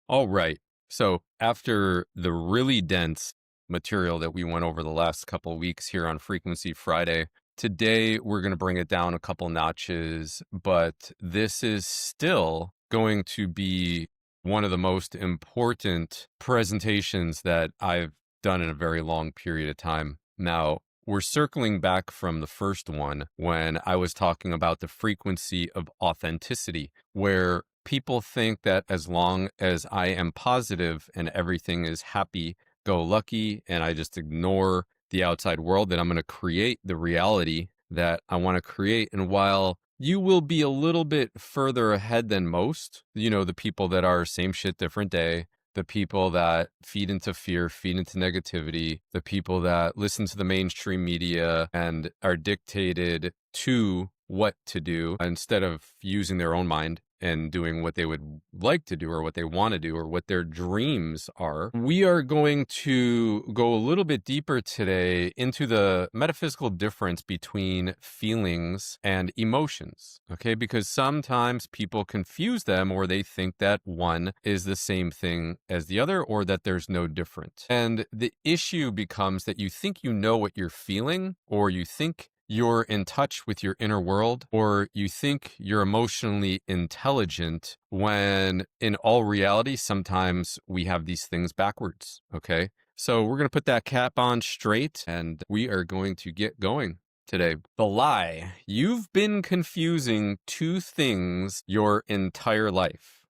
All right. So after the really dense material that we went over the last couple of weeks here on Frequency Friday, today we're going to bring it down a couple notches, but this is still going to be one of the most important presentations that I've done in a very long period of time. Now, we're circling back from the first one when I was talking about the frequency of authenticity, where people think that as long as I am positive and everything is happy go lucky and I just ignore the outside world, that I'm going to create the reality that I want to create. And while you will be a little bit further ahead than most, the people that are same shit, different day, the people that feed into fear, feed into negativity, the people that listen to the mainstream media and are dictated to what to do instead of using their own mind and doing what they would like to do or what they want to do or what their dreams are. We are going to go a little bit deeper today into the metaphysical difference between feelings and emotions, okay? Because sometimes people confuse them, or they think that one is the same thing as the other, or that there's no difference. And the issue becomes that you think you know what you're feeling, or you think you're in touch with your inner world, or you think you're emotionally intelligent, when in all reality, sometimes we have these things backwards, okay? So we're going to put that cap on straight and we are going to get going today. The lie. You've been confusing two things your entire life,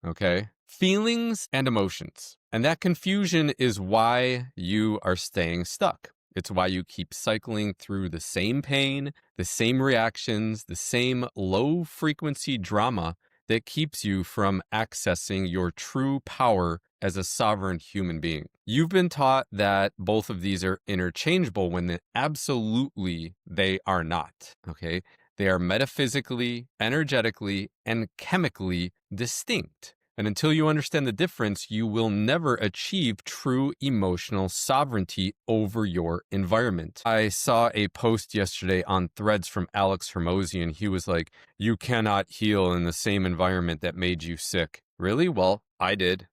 okay? Feelings and emotions. And that confusion is why you are staying stuck. It's why you keep cycling through the same pain, the same reactions, the same low frequency drama that keeps you from accessing your true power as a sovereign human being. You've been taught that both of these are interchangeable when absolutely they are not, okay? They are metaphysically, energetically, and chemically distinct. And until you understand the difference, you will never achieve true emotional sovereignty over your environment. I saw a post yesterday on Threads from Alex Hermosian. He was like, you cannot heal in the same environment that made you sick. Really? Well, I did.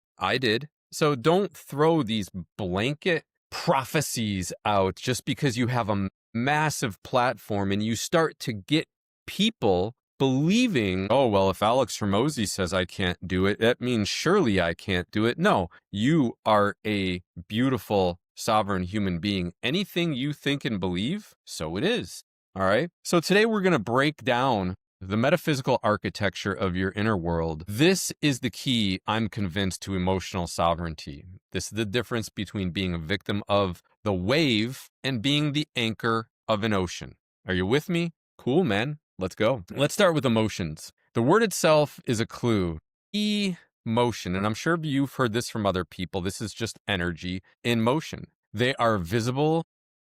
So don't throw these blanket prophecies out just because you have a massive platform and you start to get people believing, oh, well, if Alex Hormozy says I can't do it, that means surely I can't do it. No, you are a beautiful, sovereign human being. Anything you think and believe, so it is. All right. So today we're going to break down the metaphysical architecture of your inner world. This is the key, I'm convinced, to emotional sovereignty. This is the difference between being a victim of the wave and being the anchor of an ocean. Are you with me? Cool, man. Let's go. Let's start with emotions. The word itself is a clue. Emotion, and I'm sure you've heard this from other people. This is just energy in motion. They are visible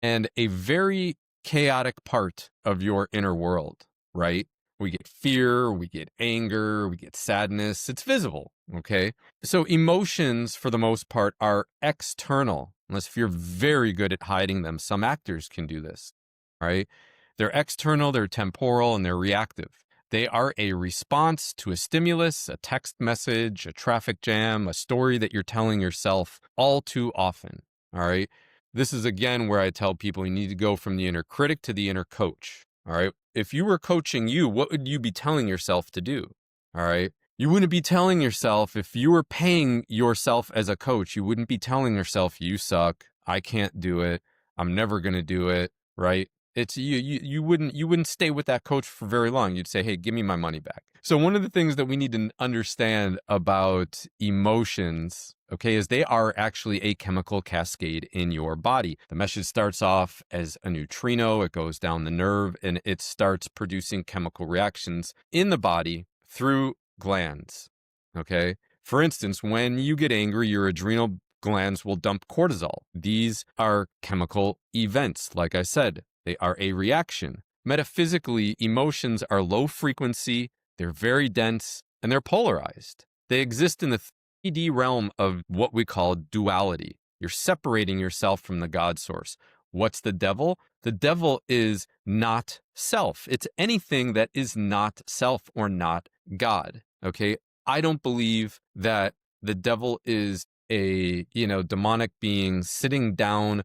and a very chaotic part of your inner world, right? We get fear, we get anger, we get sadness. It's visible, okay? So emotions, for the most part, are external, unless if you're very good at hiding them. Some actors can do this, right? They're external, they're temporal, and they're reactive. They are a response to a stimulus, a text message, a traffic jam, a story that you're telling yourself all too often, all right? This is, again, where I tell people you need to go from the inner critic to the inner coach, all right? If you were coaching you, what would you be telling yourself to do, all right? You wouldn't be telling yourself, if you were paying yourself as a coach, you wouldn't be telling yourself, you suck, I can't do it, I'm never going to do it, right? It's you wouldn't stay with that coach for very long. You'd say, hey, give me my money back. So one of the things that we need to understand about emotions, okay, is they are actually a chemical cascade in your body. The message starts off as a neutrino, it goes down the nerve, and it starts producing chemical reactions in the body through glands, okay? For instance, when you get angry, your adrenal glands will dump cortisol. These are chemical events, like I said. They are a reaction. Metaphysically, emotions are low frequency, they're very dense, and they're polarized. They exist in the 3D realm of what we call duality. You're separating yourself from the God source. What's the devil? The devil is not self. It's anything that is not self or not God. Okay? I don't believe that the devil is a, demonic being sitting down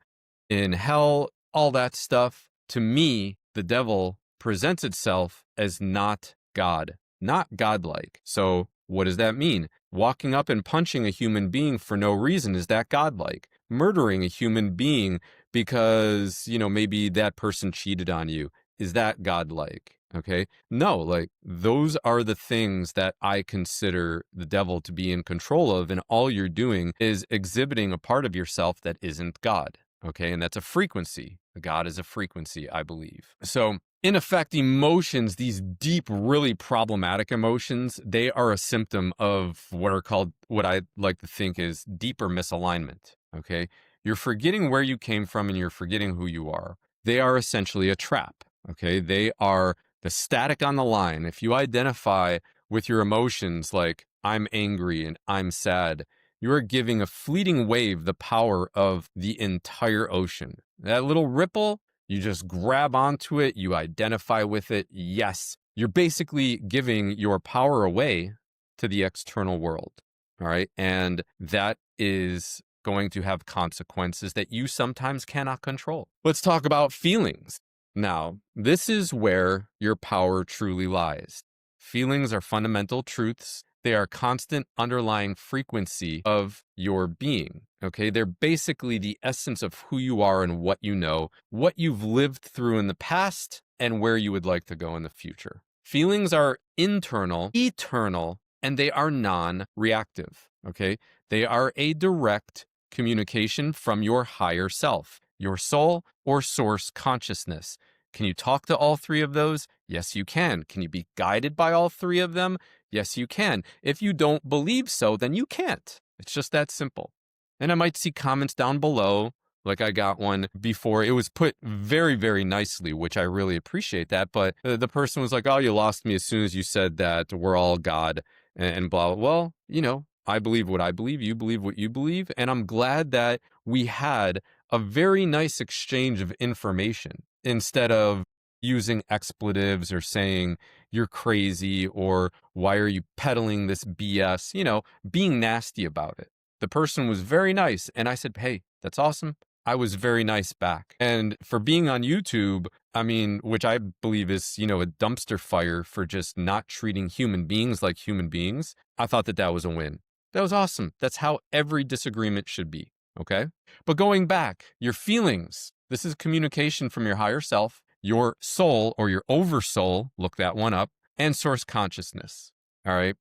in hell, all that stuff. To me, the devil presents itself as not God, not godlike. So what does that mean? Walking up and punching a human being for no reason, is that godlike? Murdering a human being because, maybe that person cheated on you, is that godlike? Okay. No, like those are the things that I consider the devil to be in control of. And all you're doing is exhibiting a part of yourself that isn't God. Okay. And that's a frequency. God is a frequency, I believe. So in effect, emotions, these deep, really problematic emotions, they are a symptom of what I like to think is deeper misalignment. Okay. You're forgetting where you came from and you're forgetting who you are. They are essentially a trap. Okay. They are the static on the line. If you identify with your emotions like I'm angry and I'm sad, you are giving a fleeting wave the power of the entire ocean. That little ripple, you just grab onto it, you identify with it. Yes, you're basically giving your power away to the external world. All right. And that is going to have consequences that you sometimes cannot control. Let's talk about feelings. Now, this is where your power truly lies. Feelings are fundamental truths. They are constant underlying frequency of your being. Okay, they're basically the essence of who you are and what you know, what you've lived through in the past, and where you would like to go in the future. Feelings are internal, eternal, and they are non-reactive. Okay, they are a direct communication from your higher self, your soul or source consciousness. Can you talk to all three of those? Yes, you can. Can you be guided by all three of them? Yes, you can. If you don't believe so, then you can't. It's just that simple. And I might see comments down below, like I got one before. It was put very, very nicely, which I really appreciate that. But the person was like, oh, you lost me as soon as you said that we're all God and blah, blah. Well, I believe what I believe. You believe what you believe. And I'm glad that we had a very nice exchange of information instead of using expletives or saying you're crazy or why are you peddling this BS, being nasty about it. The person was very nice. And I said, hey, that's awesome. I was very nice back. And for being on YouTube, I mean, which I believe is, a dumpster fire for just not treating human beings like human beings, I thought that was a win. That was awesome. That's how every disagreement should be. Okay. But going back, your feelings, this is communication from your higher self, your soul or your oversoul, look that one up, and source consciousness. All right.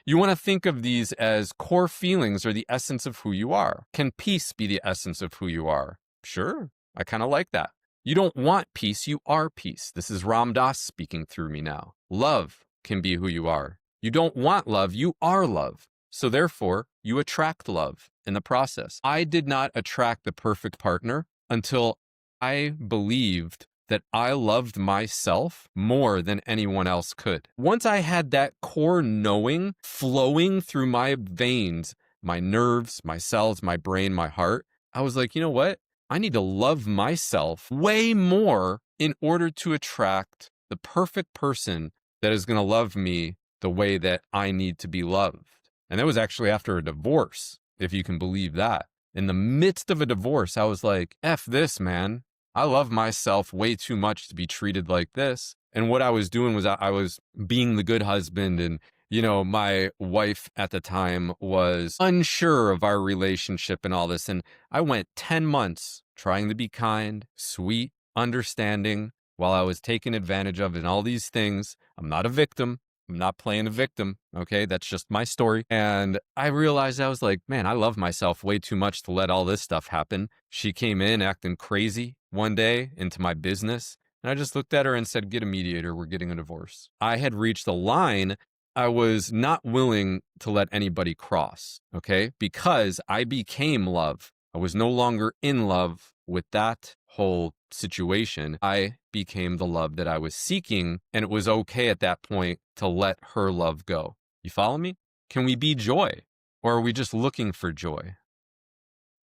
You want to think of these as core feelings or the essence of who you are. Can peace be the essence of who you are? Sure. I kind of like that. You don't want peace. You are peace. This is Ram Dass speaking through me now. Love can be who you are. You don't want love. You are love. So therefore, you attract love in the process. I did not attract the perfect partner until I believed that I loved myself more than anyone else could. Once I had that core knowing flowing through my veins, my nerves, my cells, my brain, my heart, I was like, you know what? I need to love myself way more in order to attract the perfect person that is going to love me the way that I need to be loved. And that was actually after a divorce, if you can believe that. In the midst of a divorce, I was like, F this, man. I love myself way too much to be treated like this. And what I was doing was I was being the good husband. And, my wife at the time was unsure of our relationship and all this. And I went 10 months trying to be kind, sweet, understanding while I was taken advantage of and all these things. I'm not a victim. I'm not playing a victim. Okay. That's just my story. And I realized I was like, man, I love myself way too much to let all this stuff happen. She came in acting crazy one day into my business. And I just looked at her and said, get a mediator. We're getting a divorce. I had reached a line I was not willing to let anybody cross. Okay. Because I became love. I was no longer in love with that whole situation. I became the love that I was seeking. And it was okay at that point to let her love go. You follow me? Can we be joy? Or are we just looking for joy?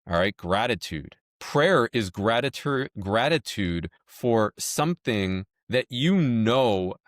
All right. Gratitude. Prayer is gratitude for something that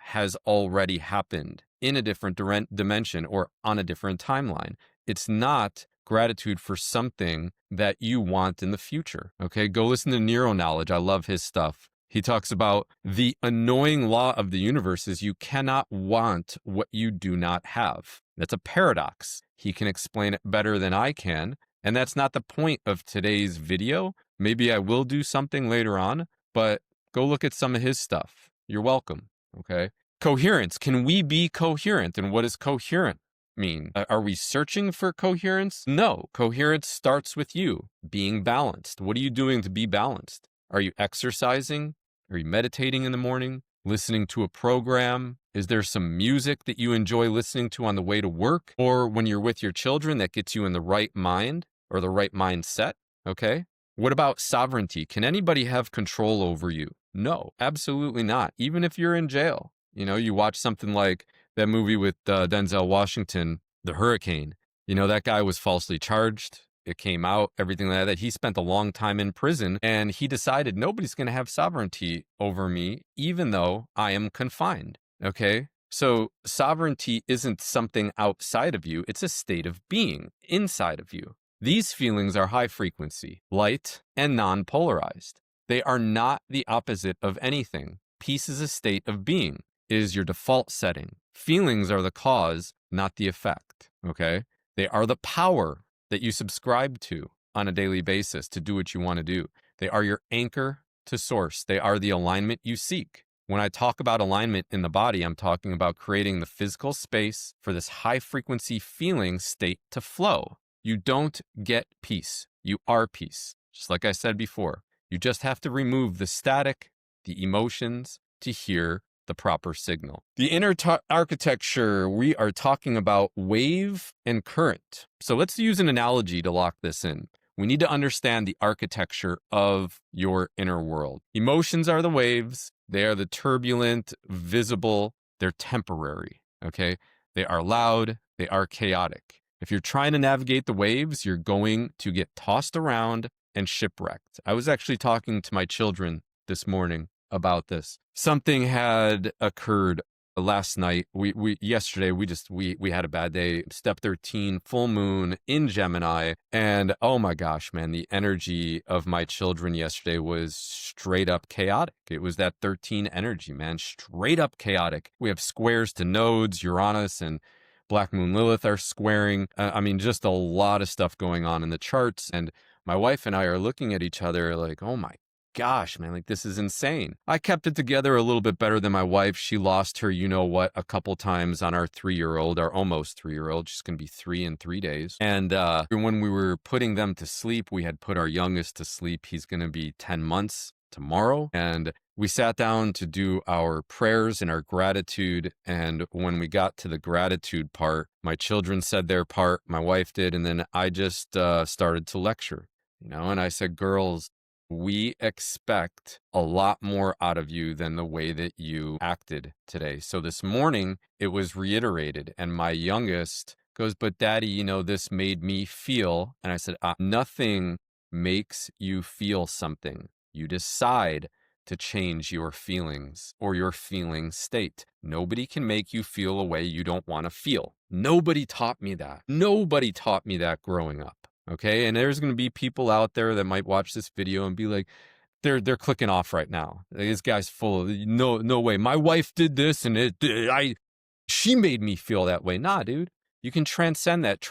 has already happened in a different dimension or on a different timeline. It's not gratitude for something that you want in the future. Okay, go listen to Neuro Knowledge. I love his stuff. He talks about the annoying law of the universe is you cannot want what you do not have. That's a paradox. He can explain it better than I can. And that's not the point of today's video. Maybe I will do something later on, but go look at some of his stuff. You're welcome. Okay. Coherence. Can we be coherent? And what does coherent mean? Are we searching for coherence? No. Coherence starts with you being balanced. What are you doing to be balanced? Are you exercising? Are you meditating in the morning? Listening to a program? Is there some music that you enjoy listening to on the way to work? Or when you're with your children that gets you in the right mind or the right mindset? Okay. What about sovereignty? Can anybody have control over you? No, absolutely not. Even if you're in jail. You know, you watch something like that movie with Denzel Washington, The Hurricane. You know, that guy was falsely charged. It came out, everything like that. He spent a long time in prison and he decided nobody's going to have sovereignty over me, even though I am confined. Okay. So sovereignty isn't something outside of you. It's a state of being inside of you. These feelings are high frequency, light, and non-polarized. They are not the opposite of anything. Peace is a state of being. It is your default setting. Feelings are the cause, not the effect. Okay. They are the power that you subscribe to on a daily basis to do what you want to do. They are your anchor to source. They are the alignment you seek. When I talk about alignment in the body, I'm talking about creating the physical space for this high frequency feeling state to flow. You don't get peace. You are peace. Just like I said before, you just have to remove the static, the emotions to hear the proper signal. The inner architecture, we are talking about wave and current. So let's use an analogy to lock this in. We need to understand the architecture of your inner world. Emotions are the waves. They are the turbulent, visible. They're temporary, okay? They are loud. They are chaotic. If you're trying to navigate the waves, you're going to get tossed around and shipwrecked. I was actually talking to my children this morning about this. Something had occurred last night. Yesterday we had a bad day. Step 13, full moon in Gemini, and oh my gosh, man, the energy of my children yesterday was straight up chaotic. It was that 13 energy, man, straight up chaotic. We have squares to nodes, Uranus and Black Moon Lilith are squaring. I mean, just a lot of stuff going on in the charts. And my wife and I are looking at each other like, oh my gosh, man, like this is insane. I kept it together a little bit better than my wife. She lost her, you know what, a couple times on our 3-year-old, our almost 3-year-old. She's going to be 3 in 3 days. And when we were putting them to sleep, we had put our youngest to sleep. He's going to be 10 months tomorrow. And we sat down to do our prayers and our gratitude. And when we got to the gratitude part, my children said their part, my wife did. And then I just started to lecture, you know, and I said, girls, we expect a lot more out of you than the way that you acted today. So this morning it was reiterated and my youngest goes, but daddy, you know, this made me feel. And I said, nothing makes you feel something. You decide to change your feelings or your feeling state. Nobody can make you feel a way you don't want to feel. Nobody taught me that. Nobody taught me that growing up. Okay. And there's going to be people out there that might watch this video and be like, they're clicking off right now. This guy's full of no way. My wife did this and she made me feel that way. Nah, dude, you can transcend that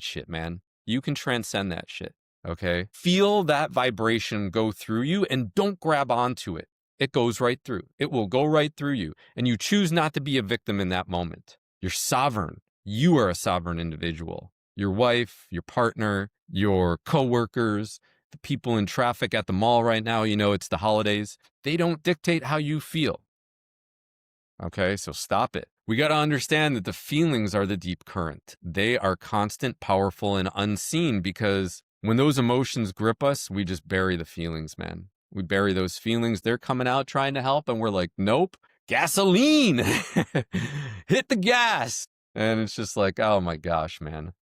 shit, man. You can transcend that shit. Okay. Feel that vibration go through you and don't grab onto it. It goes right through. It will go right through you. And you choose not to be a victim in that moment. You're sovereign. You are a sovereign individual. Your wife, your partner, your coworkers, the people in traffic at the mall right now, you know, it's the holidays. They don't dictate how you feel. Okay, so stop it. We got to understand that the feelings are the deep current. They are constant, powerful, and unseen because when those emotions grip us, we just bury the feelings, man. We bury those feelings. They're coming out trying to help, and we're like, nope, gasoline, hit the gas. And it's just like, oh my gosh, man.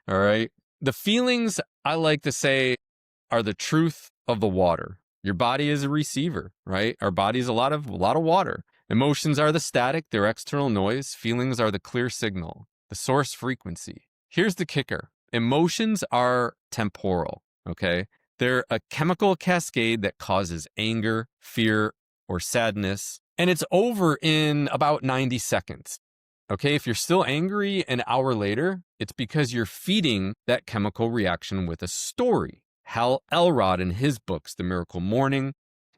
All right. The feelings, I like to say, are the truth of the water. Your body is a receiver, right? Our body is a lot of water. Emotions are the static, they're external noise. Feelings are the clear signal, the source frequency. Here's the kicker. Emotions are temporal, okay? They're a chemical cascade that causes anger, fear, or sadness, and it's over in about 90 seconds. Okay, if you're still angry an hour later, it's because you're feeding that chemical reaction with a story. Hal Elrod, in his books, The Miracle Morning,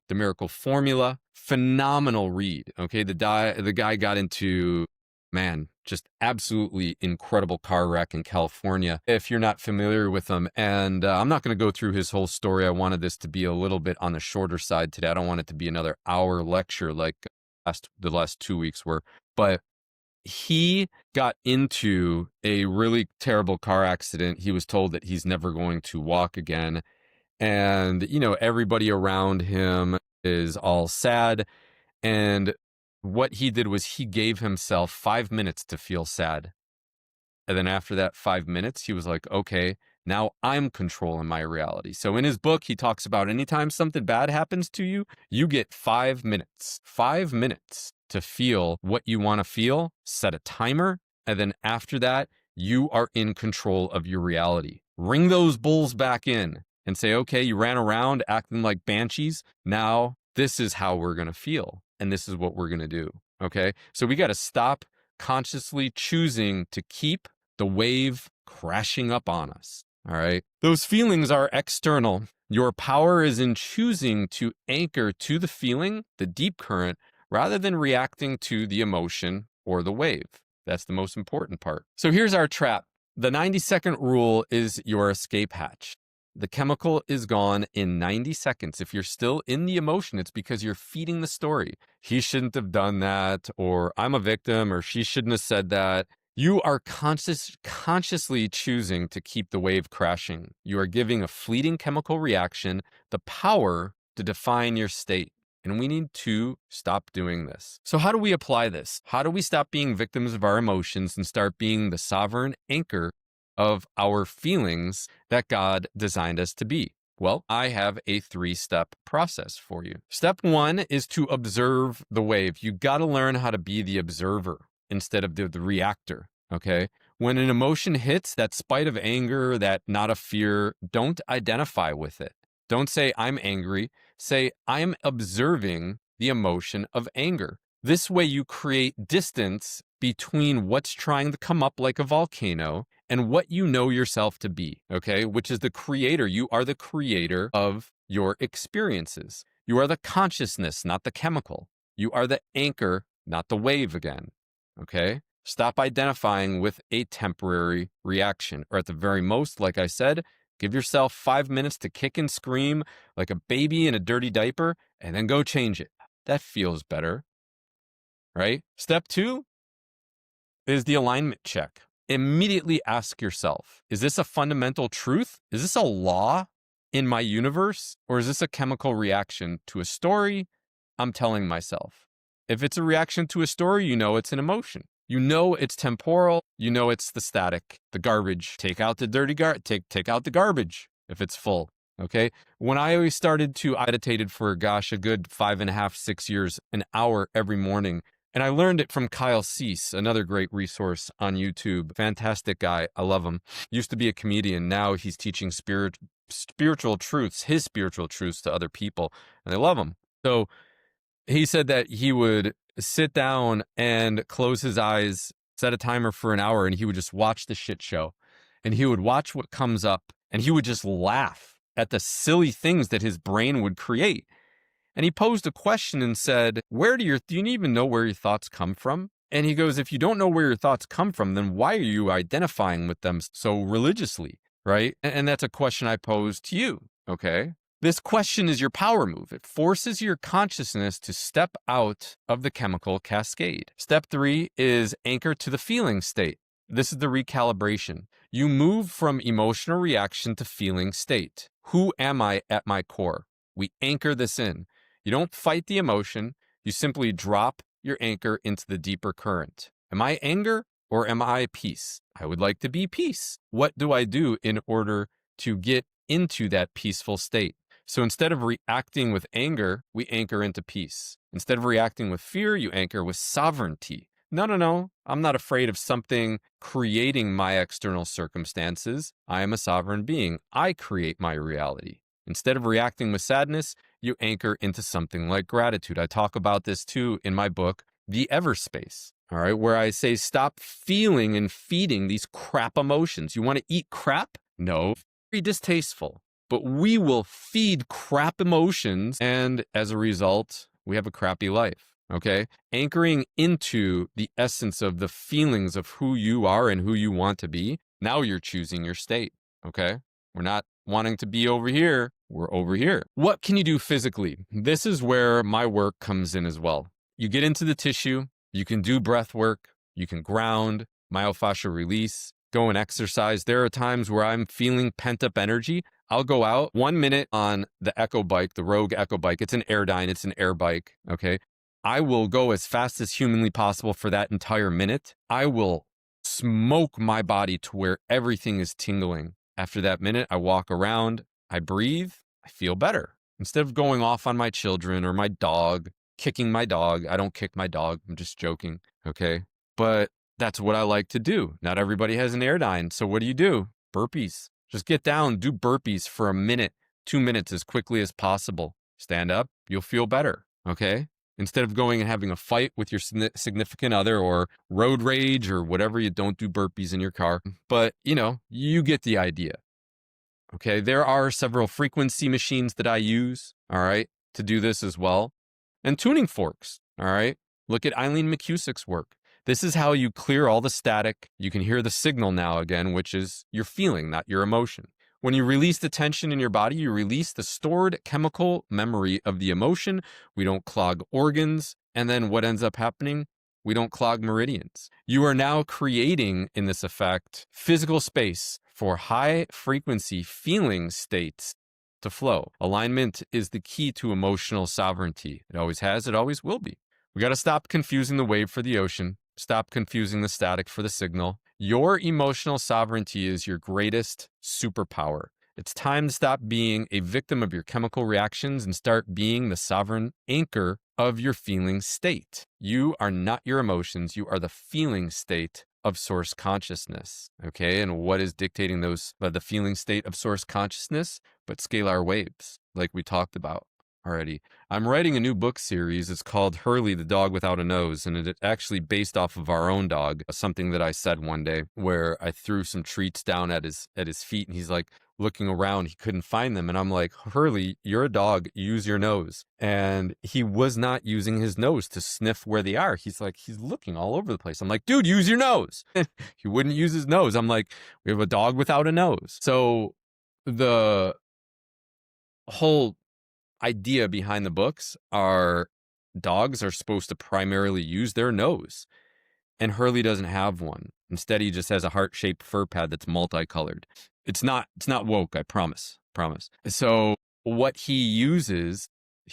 The Miracle Formula, phenomenal read. Okay, the guy got into, man, just absolutely incredible car wreck in California, if you're not familiar with him. And I'm not going to go through his whole story. I wanted this to be a little bit on the shorter side today. I don't want it to be another hour lecture like the last 2 weeks were. But he got into a really terrible car accident. He was told that he's never going to walk again. And, everybody around him is all sad. And what he did was he gave himself 5 minutes to feel sad. And then after that 5 minutes, he was like, okay, now I'm controlling my reality. So in his book, he talks about anytime something bad happens to you, you get 5 minutes, 5 minutes to feel what you want to feel, set a timer. And then after that, you are in control of your reality. Ring those bulls back in and say, okay, you ran around acting like banshees. Now this is how we're going to feel. And this is what we're going to do. Okay. So we got to stop consciously choosing to keep the wave crashing up on us. All right. Those feelings are external. Your power is in choosing to anchor to the feeling, the deep current, rather than reacting to the emotion or the wave. That's the most important part. So here's our trap. The 90-second rule is your escape hatch. The chemical is gone in 90 seconds. If you're still in the emotion, it's because you're feeding the story. He shouldn't have done that, or I'm a victim, or she shouldn't have said that. You are consciously choosing to keep the wave crashing. You are giving a fleeting chemical reaction the power to define your state. And we need to stop doing this. So how do we apply this? How do we stop being victims of our emotions and start being the sovereign anchor of our feelings that God designed us to be? Well, I have a 3-step process for you. Step 1 is to observe the wave. You got to learn how to be the observer instead of the reactor, okay? When an emotion hits, that spite of anger, that not of fear, don't identify with it. Don't say, I'm angry. Say, I'm observing the emotion of anger. This way you create distance between what's trying to come up like a volcano and what you know yourself to be, okay? Which is the creator. You are the creator of your experiences. You are the consciousness, not the chemical. You are the anchor, not the wave again, okay? Stop identifying with a temporary reaction, or at the very most, like I said, give yourself 5 minutes to kick and scream like a baby in a dirty diaper, and then go change it. That feels better, right? Step 2 is the alignment check. Immediately ask yourself, is this a fundamental truth? Is this a law in my universe? Or is this a chemical reaction to a story I'm telling myself? If it's a reaction to a story, you know it's an emotion. You know it's temporal. You know it's the static, the garbage. Take out the dirty take out the garbage if it's full. Okay. When I always started to meditate for, a good 5.5, 6 years, an hour every morning. And I learned it from Kyle Cease, another great resource on YouTube. Fantastic guy. I love him. Used to be a comedian. Now he's teaching spiritual truths, his spiritual truths to other people. And I love him. So he said that he would sit down and close his eyes, set a timer for an hour, and he would just watch the shit show. And he would watch what comes up, and he would just laugh at the silly things that his brain would create. And he posed a question and said, do you even know where your thoughts come from? And he goes, if you don't know where your thoughts come from, then why are you identifying with them so religiously, right? And that's a question I pose to you, okay? This question is your power move. It forces your consciousness to step out of the chemical cascade. Step 3 is anchor to the feeling state. This is the recalibration. You move from emotional reaction to feeling state. Who am I at my core? We anchor this in. You don't fight the emotion. You simply drop your anchor into the deeper current. Am I anger or am I peace? I would like to be peace. What do I do in order to get into that peaceful state? So instead of reacting with anger, we anchor into peace. Instead of reacting with fear, you anchor with sovereignty. No, no, no. I'm not afraid of something creating my external circumstances. I am a sovereign being. I create my reality. Instead of reacting with sadness, you anchor into something like gratitude. I talk about this too in my book, The Everspace. All right, where I say stop feeling and feeding these crap emotions. You want to eat crap? No, very distasteful. But we will feed crap emotions, and as a result, we have a crappy life. Okay? Anchoring into the essence of the feelings of who you are and who you want to be. Now you're choosing your state. Okay? We're not wanting to be over here. We're over here. What can you do physically? This is where my work comes in as well. You get into the tissue. You can do breath work. You can ground, myofascial release, go and exercise. There are times where I'm feeling pent up energy. I'll go out 1 minute on the Echo bike, the Rogue Echo bike. It's an Airdyne. It's an air bike. Okay. I will go as fast as humanly possible for that entire minute. I will smoke my body to where everything is tingling. After that minute, I walk around, I breathe, I feel better. Instead of going off on my children or my dog, kicking my dog, I don't kick my dog. I'm just joking. Okay. But that's what I like to do. Not everybody has an Airdyne. So what do? Burpees. Just get down, do burpees for a minute, 2 minutes as quickly as possible. Stand up, you'll feel better. Okay. Instead of going and having a fight with your significant other or road rage or whatever, you don't do burpees in your car. But, you get the idea. Okay, there are several frequency machines that I use, all right, to do this as well. And tuning forks, all right? Look at Eileen McCusick's work. This is how you clear all the static. You can hear the signal now again, which is your feeling, not your emotion. When you release the tension in your body, you release the stored chemical memory of the emotion. We don't clog organs. And then what ends up happening? We don't clog meridians. You are now creating, in this effect, physical space for high frequency feeling states to flow. Alignment is the key to emotional sovereignty. It always has, it always will be. We got to stop confusing the wave for the ocean. Stop confusing the static for the signal. Your emotional sovereignty is your greatest superpower. It's time to stop being a victim of your chemical reactions and start being the sovereign anchor of your feeling state. You are not your emotions. You are the feeling state of source consciousness. Okay. And what is dictating the feeling state of source consciousness? But scalar waves, like we talked about already. I'm writing a new book series. It's called Hurley, the Dog Without a Nose. And it's actually based off of our own dog, something that I said one day where I threw some treats down at his feet and he's like looking around. He couldn't find them. And I'm like, Hurley, you're a dog. Use your nose. And he was not using his nose to sniff where they are. He's looking all over the place. I'm like, dude, use your nose. He wouldn't use his nose. I'm like, we have a dog without a nose. So the whole idea behind the books are dogs are supposed to primarily use their nose, and Hurley doesn't have one. Instead, he just has a heart-shaped fur pad that's multicolored. It's not woke, I promise. So what he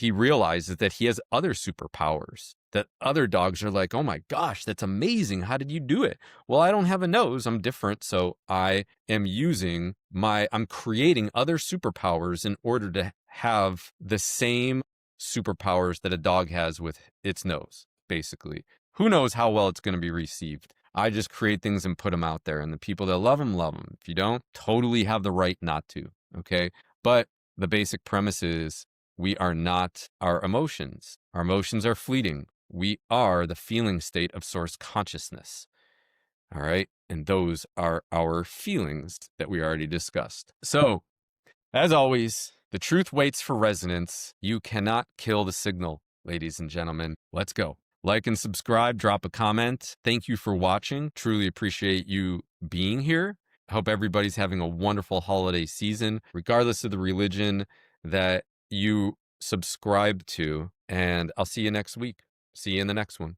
realizes that he has other superpowers, that other dogs are like, oh my gosh, that's amazing. How did you do it? Well, I don't have a nose. I'm different. So I'm creating other superpowers in order to have the same superpowers that a dog has with its nose, basically. Who knows how well it's going to be received? I just create things and put them out there, and the people that love them, love them. If you don't, totally have the right not to, okay? But the basic premise is we are not our emotions. Our emotions are fleeting. We are the feeling state of source consciousness, all right? And those are our feelings that we already discussed. So, as always, the truth waits for resonance. You cannot kill the signal, ladies and gentlemen. Let's go. Like and subscribe, drop a comment. Thank you for watching. Truly appreciate you being here. I hope everybody's having a wonderful holiday season, regardless of the religion that you subscribe to. And I'll see you next week. See you in the next one.